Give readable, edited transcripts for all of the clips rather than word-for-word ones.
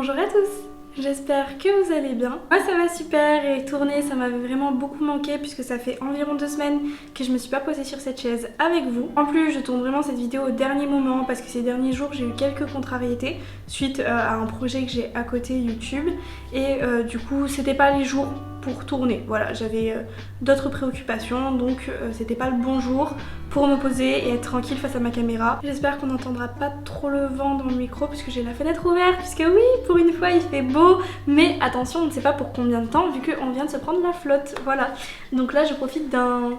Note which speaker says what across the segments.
Speaker 1: Bonjour à tous, j'espère que vous allez bien. Moi ça va super et tourner ça m'avait vraiment beaucoup manqué puisque ça fait environ 2 semaines que je me suis pas posée sur cette chaise avec vous. En plus je tourne vraiment cette vidéo au dernier moment parce que ces derniers jours j'ai eu quelques contrariétés suite à un projet que j'ai à côté YouTube et du coup c'était pas les jours pour tourner. Voilà, j'avais d'autres préoccupations donc c'était pas le bon jour pour me poser et être tranquille face à ma caméra. J'espère qu'on n'entendra pas trop le vent dans le micro puisque j'ai la fenêtre ouverte puisque oui, pour une fois il fait beau, mais attention, on ne sait pas pour combien de temps vu qu'on vient de se prendre la flotte, voilà. Donc là je profite d'un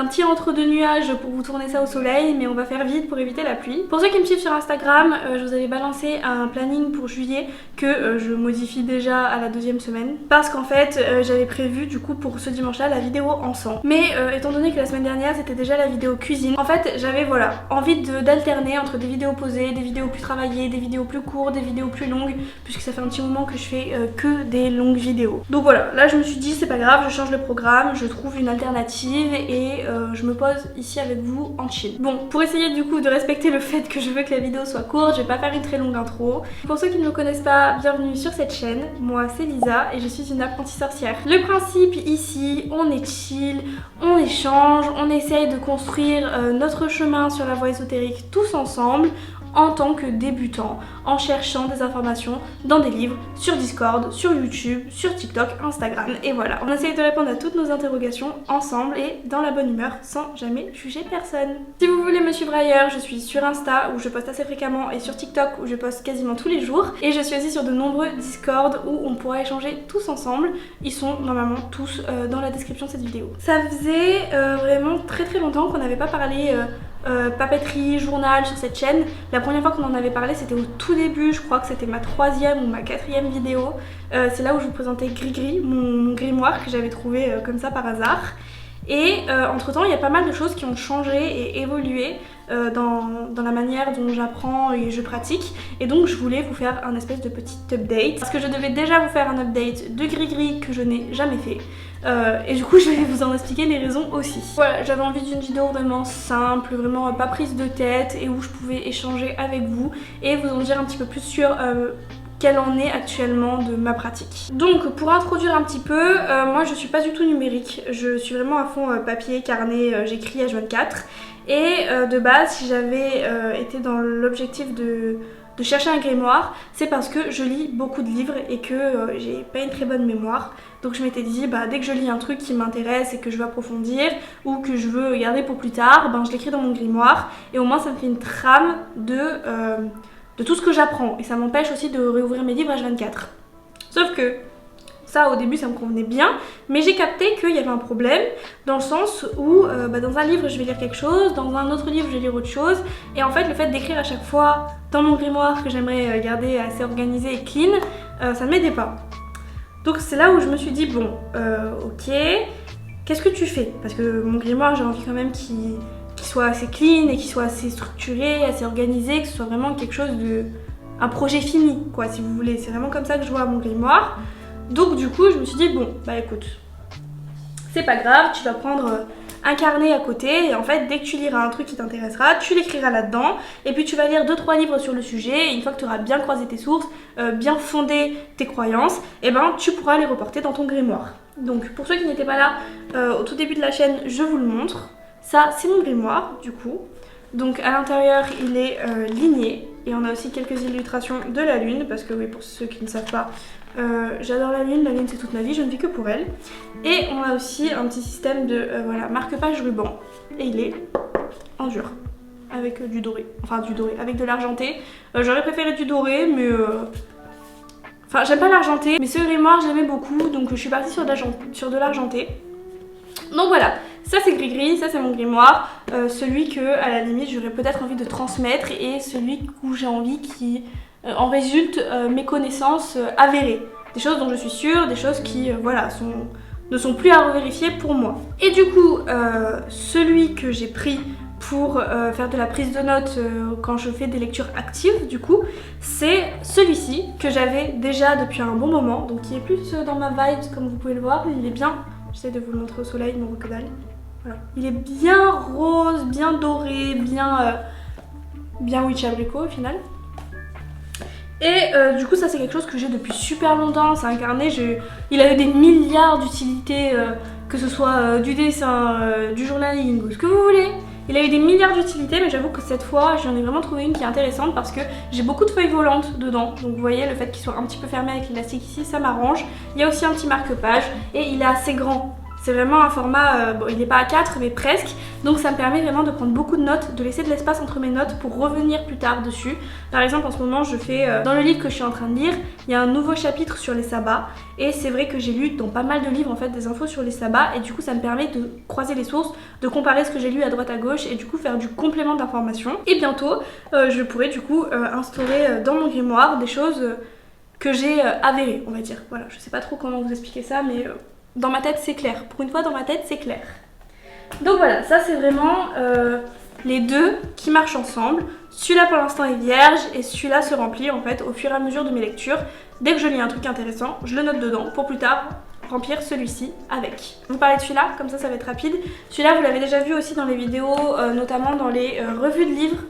Speaker 1: petit entre-deux nuages pour vous tourner ça au soleil, mais on va faire vite pour éviter la pluie. Pour ceux qui me suivent sur Instagram, je vous avais balancé un planning pour juillet que je modifie déjà à la 2e semaine parce qu'en fait j'avais prévu du coup pour ce dimanche là la vidéo ensemble. Mais étant donné que la semaine dernière c'était déjà la vidéo cuisine, en fait j'avais voilà envie d'alterner entre des vidéos posées, des vidéos plus travaillées, des vidéos plus courtes, des vidéos plus longues, puisque ça fait un petit moment que je fais que des longues vidéos. Donc voilà, là je me suis dit c'est pas grave, je change le programme, je trouve une alternative et je me pose ici avec vous en chill. Bon, pour essayer du coup de respecter le fait que je veux que la vidéo soit courte, je vais pas faire une très longue intro. Pour ceux qui ne me connaissent pas, bienvenue sur cette chaîne. Moi c'est Lisa et je suis une apprentie sorcière. Le principe ici, on est chill, on échange, on essaye de construire notre chemin sur la voie ésotérique tous ensemble en tant que débutant, en cherchant des informations dans des livres, sur Discord, sur YouTube, sur TikTok, Instagram, et voilà. On essaye de répondre à toutes nos interrogations ensemble et dans la bonne humeur sans jamais juger personne. Si vous voulez me suivre ailleurs, je suis sur Insta où je poste assez fréquemment et sur TikTok où je poste quasiment tous les jours, et je suis aussi sur de nombreux Discord où on pourra échanger tous ensemble. Ils sont normalement tous dans la description de cette vidéo. Ça faisait vraiment très longtemps qu'on n'avait pas parlé papeterie, journal sur cette chaîne. La première fois qu'on en avait parlé c'était au tout début, je crois que c'était ma 3e ou ma 4e vidéo. C'est là où je vous présentais Grigri, mon grimoire que j'avais trouvé comme ça par hasard. Et entre temps il y a pas mal de choses qui ont changé et évolué dans la manière dont j'apprends et je pratique, et donc je voulais vous faire un espèce de petit update parce que je devais déjà vous faire un update de Grigri que je n'ai jamais fait. Et du coup je vais vous en expliquer les raisons aussi. Voilà, j'avais envie d'une vidéo vraiment simple, vraiment pas prise de tête et où je pouvais échanger avec vous et vous en dire un petit peu plus sur quelle en est actuellement de ma pratique. Donc pour introduire un petit peu, moi je suis pas du tout numérique, je suis vraiment à fond papier, carnet, j'écris H24 et de base si j'avais été dans l'objectif de chercher un grimoire, c'est parce que je lis beaucoup de livres et que j'ai pas une très bonne mémoire. Donc je m'étais dit dès que je lis un truc qui m'intéresse et que je veux approfondir ou que je veux garder pour plus tard, je l'écris dans mon grimoire et au moins ça me fait une trame de tout ce que j'apprends et ça m'empêche aussi de réouvrir mes livres H24. Sauf que ça au début ça me convenait bien, mais j'ai capté qu'il y avait un problème dans le sens où dans un livre je vais lire quelque chose, dans un autre livre je vais lire autre chose, et en fait le fait d'écrire à chaque fois dans mon grimoire que j'aimerais garder assez organisé et clean, ça ne m'aidait pas. Donc c'est là où je me suis dit bon ok, qu'est-ce que tu fais? Parce que mon grimoire j'ai envie quand même qu'il soit assez clean et qu'il soit assez structuré, assez organisé, que ce soit vraiment quelque chose de... un projet fini quoi si vous voulez, c'est vraiment comme ça que je vois mon grimoire. Donc du coup je me suis dit bon écoute, c'est pas grave, tu vas prendre un carnet à côté et en fait dès que tu liras un truc qui t'intéressera, tu l'écriras là-dedans et puis tu vas lire 2-3 livres sur le sujet et une fois que tu auras bien croisé tes sources, bien fondé tes croyances, et tu pourras les reporter dans ton grimoire. Donc pour ceux qui n'étaient pas là au tout début de la chaîne, je vous le montre. Ça c'est mon grimoire du coup. Donc à l'intérieur il est ligné et on a aussi quelques illustrations de la lune parce que oui, pour ceux qui ne savent pas, j'adore la lune c'est toute ma vie, je ne vis que pour elle. Et on a aussi un petit système de marque-page ruban et il est en dur avec du doré, avec de l'argenté. J'aurais préféré du doré mais j'aime pas l'argenté, mais ce grimoire je l'aimais beaucoup donc je suis partie sur de l'argenté. Donc voilà, ça c'est Grigri, ça c'est mon grimoire, celui que à la limite j'aurais peut-être envie de transmettre et celui où j'ai envie qui en résulte mes connaissances avérées. Des choses dont je suis sûre, des choses qui ne sont plus à revérifier pour moi. Et du coup, celui que j'ai pris pour faire de la prise de notes quand je fais des lectures actives du coup, c'est celui-ci que j'avais déjà depuis un bon moment, donc qui est plus dans ma vibe comme vous pouvez le voir, il est bien... J'essaie de vous le montrer au soleil, non que dalle. Voilà. Il est bien rose, bien doré, bien witch abricot au final. Et du coup ça c'est quelque chose que j'ai depuis super longtemps, c'est un carnet, il a eu des milliards d'utilités, que ce soit du dessin, du journaling ou ce que vous voulez. Il a eu des milliards d'utilités, mais j'avoue que cette fois j'en ai vraiment trouvé une qui est intéressante parce que j'ai beaucoup de feuilles volantes dedans. Donc vous voyez, le fait qu'il soit un petit peu fermé avec l'élastique ici, ça m'arrange. Il y a aussi un petit marque-page et il est assez grand. C'est vraiment un format, bon il n'est pas à 4 mais presque, donc ça me permet vraiment de prendre beaucoup de notes, de laisser de l'espace entre mes notes pour revenir plus tard dessus. Par exemple en ce moment je fais, dans le livre que je suis en train de lire, il y a un nouveau chapitre sur les sabbats et c'est vrai que j'ai lu dans pas mal de livres en fait des infos sur les sabbats et du coup ça me permet de croiser les sources, de comparer ce que j'ai lu à droite à gauche et du coup faire du complément d'information. Et bientôt je pourrai du coup instaurer dans mon grimoire des choses que j'ai avérées on va dire. Voilà, je sais pas trop comment vous expliquer ça mais... dans ma tête c'est clair, pour une fois dans ma tête c'est clair. Donc voilà, ça c'est vraiment les deux qui marchent ensemble. Celui-là pour l'instant est vierge et celui-là se remplit en fait au fur et à mesure de mes lectures. Dès que je lis un truc intéressant, je le note dedans pour plus tard remplir celui-ci avec. Vous parlez de celui-là, comme ça va être rapide. Celui-là vous l'avez déjà vu aussi dans les vidéos, notamment dans les revues de livres.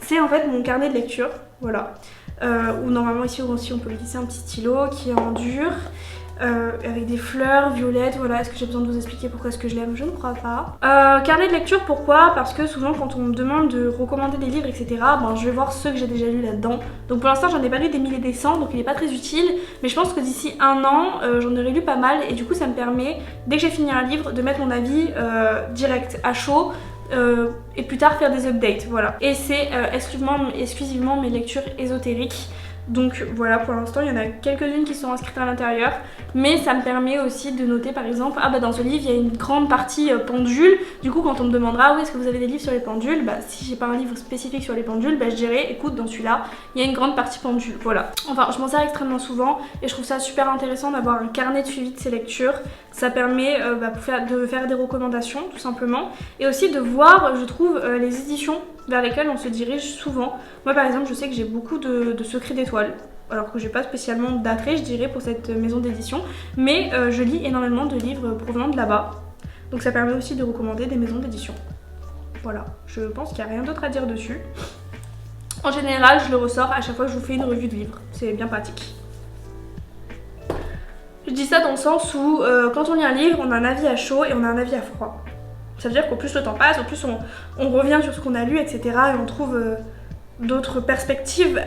Speaker 1: C'est en fait mon carnet de lecture, voilà. Où normalement ici aussi on peut glisser un petit stylo qui est en dur. Avec des fleurs violettes, voilà. Est-ce que j'ai besoin de vous expliquer pourquoi est-ce que je l'aime? Je ne crois pas. Carnet de lecture, pourquoi? Parce que souvent quand on me demande de recommander des livres etc, ben, je vais voir ceux que j'ai déjà lus là-dedans. Donc pour l'instant j'en ai pas lu des milliers et des cents, donc il est pas très utile, mais je pense que d'ici un an j'en aurai lu pas mal et du coup ça me permet, dès que j'ai fini un livre, de mettre mon avis direct à chaud. Et plus tard faire des updates, voilà. Et c'est exclusivement mes lectures ésotériques. Donc voilà, pour l'instant il y en a quelques-unes qui sont inscrites à l'intérieur, mais ça me permet aussi de noter par exemple, ah bah dans ce livre il y a une grande partie pendule, du coup quand on me demandera oui est-ce que vous avez des livres sur les pendules, bah si j'ai pas un livre spécifique sur les pendules, bah je dirais écoute dans celui-là il y a une grande partie pendule, voilà. Enfin je m'en sers extrêmement souvent et je trouve ça super intéressant d'avoir un carnet de suivi de ces lectures, ça permet de faire des recommandations tout simplement et aussi de voir je trouve les éditions vers lesquelles on se dirige souvent. Moi par exemple je sais que j'ai beaucoup de secrets d'étoiles, alors que j'ai pas spécialement d'attrait je dirais pour cette maison d'édition, mais je lis énormément de livres provenant de là-bas, donc ça permet aussi de recommander des maisons d'édition. Voilà, je pense qu'il n'y a rien d'autre à dire dessus. En général je le ressors à chaque fois que je vous fais une revue de livres, c'est bien pratique. Je dis ça dans le sens où quand on lit un livre on a un avis à chaud et on a un avis à froid. Ça veut dire qu'au plus le temps passe, au plus on revient sur ce qu'on a lu, etc. et on trouve d'autres perspectives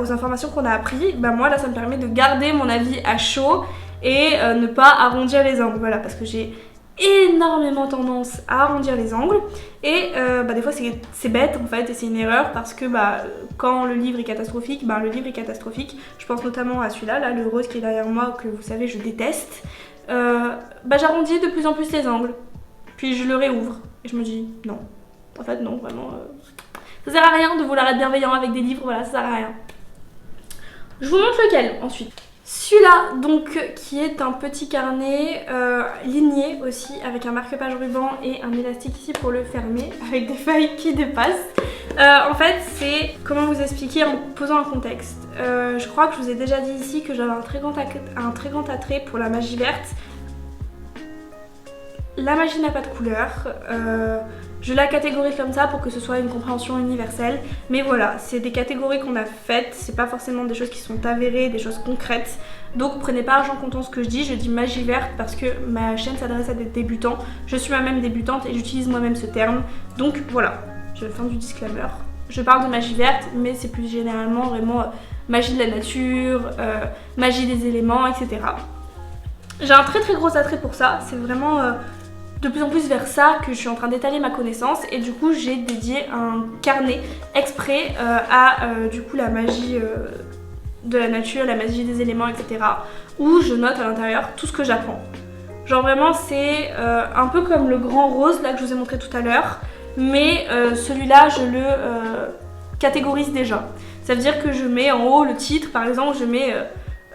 Speaker 1: aux informations qu'on a apprises. Bah moi là ça me permet de garder mon avis à chaud et ne pas arrondir les angles. Voilà, parce que j'ai énormément tendance à arrondir les angles et des fois c'est bête en fait et c'est une erreur parce que quand le livre est catastrophique, le livre est catastrophique. Je pense notamment à celui-là, là, le rose qui est derrière moi que vous savez je déteste. J'arrondis de plus en plus les angles. Puis je le réouvre et je me dis non, en fait non, vraiment, ça sert à rien de vouloir être bienveillant avec des livres, voilà, ça sert à rien. Je vous montre lequel ensuite. Celui-là donc qui est un petit carnet ligné aussi avec un marque-page ruban et un élastique ici pour le fermer avec des feuilles qui dépassent. En fait c'est, comment vous expliquer en posant un contexte. Je crois que je vous ai déjà dit ici que j'avais un très grand attrait pour la magie verte. La magie n'a pas de couleur, je la catégorise comme ça pour que ce soit une compréhension universelle, mais voilà, c'est des catégories qu'on a faites, c'est pas forcément des choses qui sont avérées, des choses concrètes, donc prenez pas argent comptant ce que je dis magie verte parce que ma chaîne s'adresse à des débutants, je suis moi-même débutante et j'utilise moi-même ce terme, donc voilà, je fais du disclaimer. Je parle de magie verte, mais c'est plus généralement vraiment magie de la nature, magie des éléments, etc. J'ai un très gros attrait pour ça, c'est vraiment de plus en plus vers ça que je suis en train d'étaler ma connaissance et du coup j'ai dédié un carnet exprès à du coup la magie de la nature, la magie des éléments, etc. où je note à l'intérieur tout ce que j'apprends. Genre vraiment c'est un peu comme le grand rose là que je vous ai montré tout à l'heure, mais celui-là je le catégorise déjà. Ça veut dire que je mets en haut le titre, par exemple je mets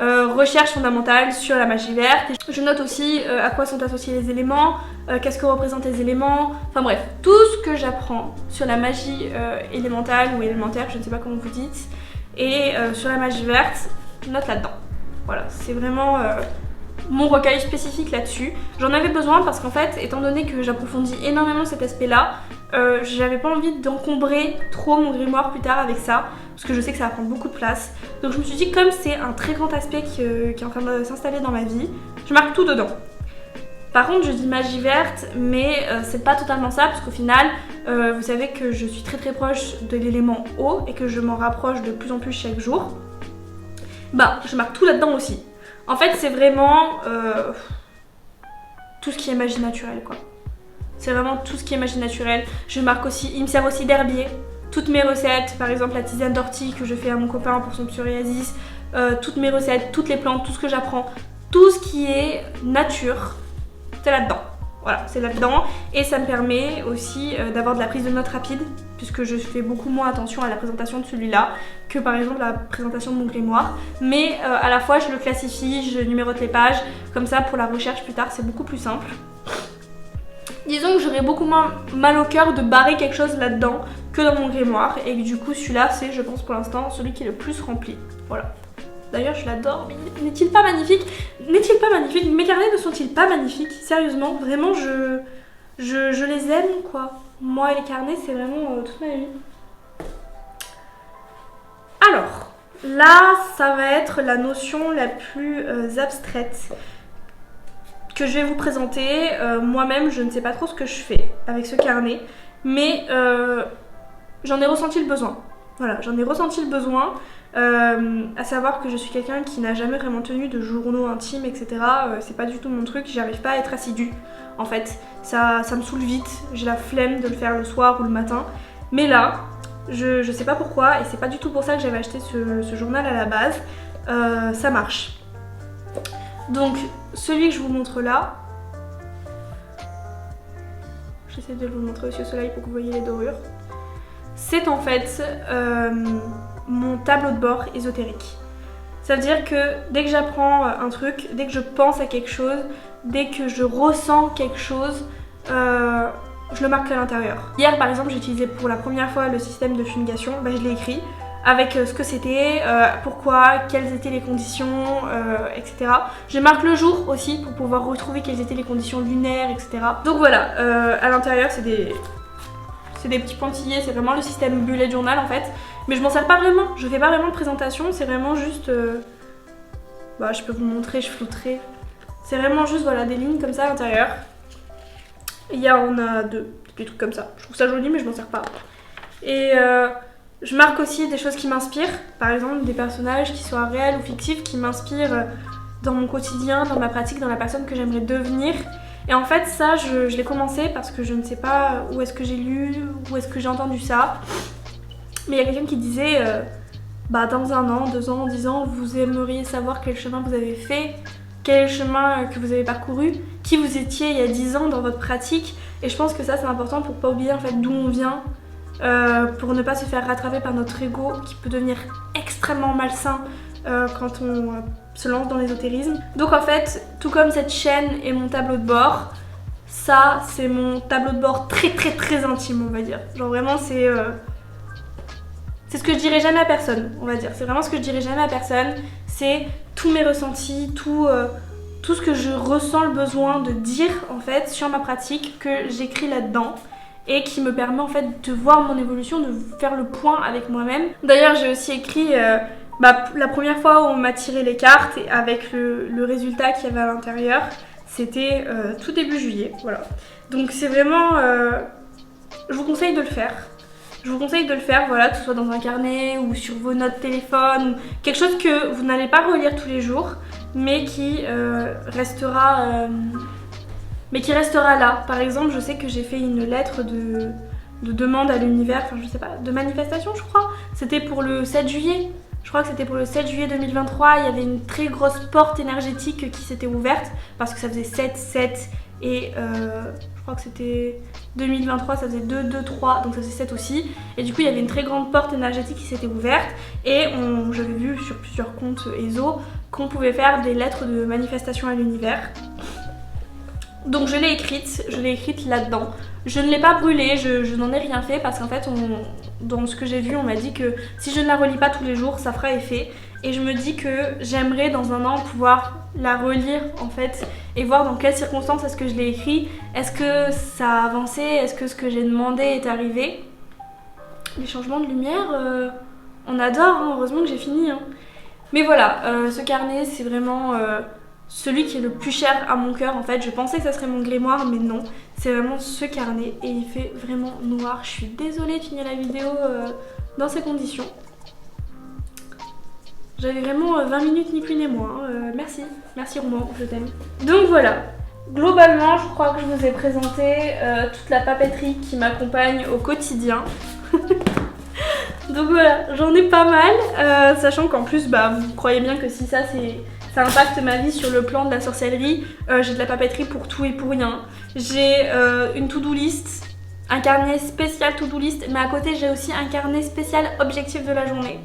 Speaker 1: recherche fondamentale sur la magie verte. Je note aussi à quoi sont associés les éléments, qu'est-ce que représentent les éléments, enfin bref, tout ce que j'apprends sur la magie élémentale ou élémentaire, je ne sais pas comment vous dites, et sur la magie verte, note là-dedans. Voilà, c'est vraiment mon recueil spécifique là-dessus. J'en avais besoin parce qu'en fait, étant donné que j'approfondis énormément cet aspect-là, j'avais pas envie d'encombrer trop mon grimoire plus tard avec ça, parce que je sais que ça va prendre beaucoup de place. Donc je me suis dit, comme c'est un très grand aspect qui est en train de s'installer dans ma vie, je marque tout dedans. Par contre, je dis magie verte, mais c'est pas totalement ça, parce qu'au final, vous savez que je suis très très proche de l'élément eau et que je m'en rapproche de plus en plus chaque jour. Bah, je marque tout là-dedans aussi. En fait, c'est vraiment tout ce qui est magie naturelle, quoi. C'est vraiment tout ce qui est magie naturelle. Je marque aussi, il me sert aussi d'herbier. Toutes mes recettes, par exemple la tisane d'ortie que je fais à mon copain pour son psoriasis, toutes mes recettes, toutes les plantes, tout ce que j'apprends, tout ce qui est nature, c'est là-dedans. Voilà, c'est là-dedans. Et ça me permet aussi d'avoir de la prise de notes rapide, puisque je fais beaucoup moins attention à la présentation de celui-là que par exemple la présentation de mon grimoire. Mais à la fois, je le classifie, je numérote les pages, comme ça pour la recherche plus tard, c'est beaucoup plus simple. Disons que j'aurais beaucoup moins mal au cœur de barrer quelque chose là-dedans que dans mon grimoire, et que du coup celui-là c'est, je pense pour l'instant, celui qui est le plus rempli. Voilà. D'ailleurs je l'adore, mais n'est-il pas magnifique? N'est-il pas magnifique? Mes carnets ne sont-ils pas magnifiques? Sérieusement, vraiment je les aime quoi. Moi et les carnets c'est vraiment toute ma vie. Alors, là ça va être la notion la plus abstraite que je vais vous présenter. Moi-même je ne sais pas trop ce que je fais avec ce carnet, mais j'en ai ressenti le besoin. Voilà, j'en ai ressenti le besoin, à savoir que je suis quelqu'un qui n'a jamais vraiment tenu de journaux intimes, etc. C'est pas du tout mon truc, j'y arrive pas à être assidue en fait. Ça me saoule vite, j'ai la flemme de le faire le soir ou le matin. Mais là, je sais pas pourquoi, et c'est pas du tout pour ça que j'avais acheté ce journal à la base, ça marche. Donc, celui que je vous montre là, j'essaie de vous montrer aussi au soleil pour que vous voyez les dorures. C'est en fait mon tableau de bord ésotérique. Ça veut dire que dès que j'apprends un truc, dès que je pense à quelque chose, dès que je ressens quelque chose, je le marque à l'intérieur. Hier par exemple, j'ai utilisé pour la première fois le système de fumigation, bah, je l'ai écrit avec ce que c'était, pourquoi, quelles étaient les conditions, etc. Je marque le jour aussi pour pouvoir retrouver quelles étaient les conditions lunaires, etc. Donc voilà, à l'intérieur c'est des petits pointillés, c'est vraiment le système bullet journal en fait. Mais je m'en sers pas vraiment, je fais pas vraiment de présentation, c'est vraiment juste... bah je peux vous montrer, je flouterai. C'est vraiment juste voilà, des lignes comme ça à l'intérieur. Il y en a deux, des trucs comme ça. Je trouve ça joli mais je m'en sers pas. Et je marque aussi des choses qui m'inspirent. Par exemple des personnages qui soient réels ou fictifs, qui m'inspirent dans mon quotidien, dans ma pratique, dans la personne que j'aimerais devenir. Et en fait ça je l'ai commencé parce que je ne sais pas où est-ce que j'ai lu, où est-ce que j'ai entendu ça. Mais il y a quelqu'un qui disait bah dans 1 an, 2 ans, 10 ans, vous aimeriez savoir quel chemin vous avez fait, quel chemin que vous avez parcouru, qui vous étiez il y a 10 ans dans votre pratique. Et je pense que ça c'est important pour pas oublier en fait d'où on vient, pour ne pas se faire rattraper par notre ego qui peut devenir extrêmement malsain quand on se lance dans l'ésotérisme. Donc en fait, tout comme cette chaîne et mon tableau de bord, ça c'est mon tableau de bord très très très intime on va dire. Genre vraiment c'est ce que je dirais jamais à personne, on va dire. C'est vraiment ce que je dirais jamais à personne. C'est tous mes ressentis, tout ce que je ressens le besoin de dire en fait sur ma pratique que j'écris là-dedans et qui me permet en fait de voir mon évolution, de faire le point avec moi-même. D'ailleurs j'ai aussi écrit la première fois où on m'a tiré les cartes et avec le résultat qu'il y avait à l'intérieur, c'était tout début juillet, voilà. Donc c'est vraiment... je vous conseille de le faire. Je vous conseille de le faire, voilà, que ce soit dans un carnet ou sur vos notes téléphone, quelque chose que vous n'allez pas relire tous les jours, mais qui restera là. Par exemple, je sais que j'ai fait une lettre de demande à l'univers, enfin je sais pas, de manifestation je crois. C'était pour le 7 juillet. Je crois que c'était pour le 7 juillet 2023, il y avait une très grosse porte énergétique qui s'était ouverte parce que ça faisait 7, 7 et je crois que c'était 2023, ça faisait 2, 2, 3, donc ça faisait 7 aussi. Et du coup il y avait une très grande porte énergétique qui s'était ouverte et j'avais vu sur plusieurs comptes ESO qu'on pouvait faire des lettres de manifestation à l'univers. Donc je l'ai écrite là-dedans. Je ne l'ai pas brûlée, je n'en ai rien fait parce qu'en fait, dans ce que j'ai vu, on m'a dit que si je ne la relis pas tous les jours, ça fera effet. Et je me dis que j'aimerais dans un an pouvoir la relire en fait et voir dans quelles circonstances est-ce que je l'ai écrit. Est-ce que ça a avancé? Est-ce que ce que j'ai demandé est arrivé? Les changements de lumière, on adore, hein, heureusement que j'ai fini. Hein. Mais voilà, ce carnet c'est vraiment celui qui est le plus cher à mon cœur en fait. Je pensais que ça serait mon grimoire mais non, c'est vraiment ce carnet et il fait vraiment noir. Je suis désolée de finir la vidéo dans ces conditions. J'avais vraiment 20 minutes ni plus ni moins. Merci Roman, je t'aime. Donc voilà, globalement je crois que je vous ai présenté toute la papeterie qui m'accompagne au quotidien. Donc voilà, j'en ai pas mal, sachant qu'en plus vous croyez bien que si ça impacte ma vie sur le plan de la sorcellerie, j'ai de la papeterie pour tout et pour rien. J'ai une to-do list, un carnet spécial to-do list, mais à côté j'ai aussi un carnet spécial objectif de la journée.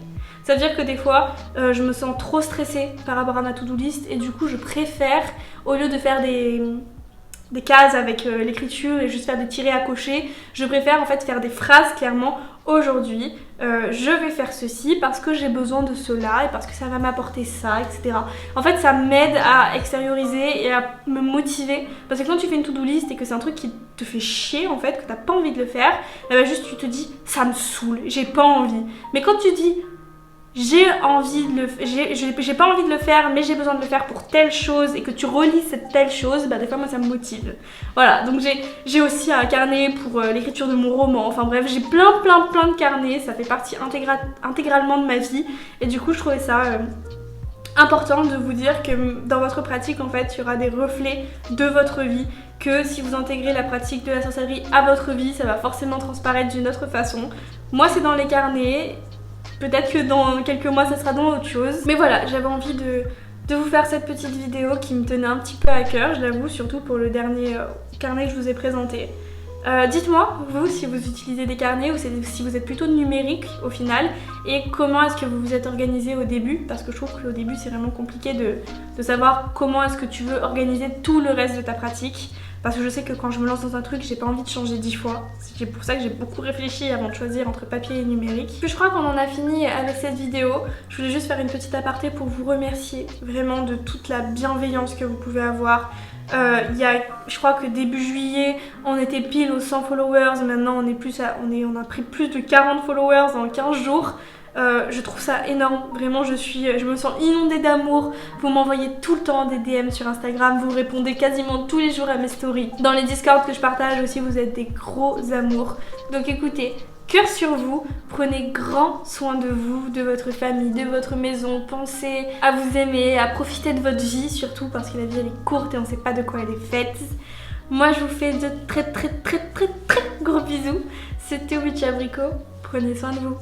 Speaker 1: Ça veut dire que des fois, je me sens trop stressée par rapport à ma to-do list et du coup je préfère, au lieu de faire des cases avec l'écriture et juste faire des tirets à cocher, je préfère en fait faire des phrases clairement. Aujourd'hui, je vais faire ceci parce que j'ai besoin de cela et parce que ça va m'apporter ça, etc. En fait, ça m'aide à extérioriser et à me motiver. Parce que quand tu fais une to-do list et que c'est un truc qui te fait chier en fait, que t'as pas envie de le faire, juste tu te dis ça me saoule, j'ai pas envie. Mais quand tu dis j'ai pas envie de le faire mais j'ai besoin de le faire pour telle chose et que tu relis cette telle chose, des fois moi ça me motive. Voilà, donc j'ai aussi un carnet pour l'écriture de mon roman, enfin bref, j'ai plein de carnets, ça fait partie intégralement de ma vie et du coup je trouvais ça important de vous dire que dans votre pratique en fait il y aura des reflets de votre vie, que si vous intégrez la pratique de la sorcellerie à votre vie, ça va forcément transparaître d'une autre façon. Moi c'est dans les carnets. Peut-être que dans quelques mois ça sera dans autre chose. Mais voilà, j'avais envie de vous faire cette petite vidéo qui me tenait un petit peu à cœur, je l'avoue, surtout pour le dernier carnet que je vous ai présenté. Dites-moi, vous, si vous utilisez des carnets ou si vous êtes plutôt numérique au final, et comment est-ce que vous vous êtes organisé au début, parce que je trouve qu'au début c'est vraiment compliqué de savoir comment est-ce que tu veux organiser tout le reste de ta pratique. Parce que je sais que quand je me lance dans un truc, j'ai pas envie de changer 10 fois. C'est pour ça que j'ai beaucoup réfléchi avant de choisir entre papier et numérique. Je crois qu'on en a fini avec cette vidéo. Je voulais juste faire une petite aparté pour vous remercier vraiment de toute la bienveillance que vous pouvez avoir. Je crois que début juillet, on était pile aux 100 followers. Maintenant, on a pris plus de 40 followers en 15 jours. Je trouve ça énorme, vraiment je me sens inondée d'amour. Vous m'envoyez tout le temps des DM sur Instagram, vous répondez quasiment tous les jours à mes stories. Dans les Discord que je partage aussi, vous êtes des gros amours. Donc écoutez, cœur sur vous, prenez grand soin de vous, de votre famille, de votre maison. Pensez à vous aimer, à profiter de votre vie surtout parce que la vie elle est courte et on sait pas de quoi elle est faite. Moi je vous fais de très gros bisous. C'était Witch Abricot, prenez soin de vous.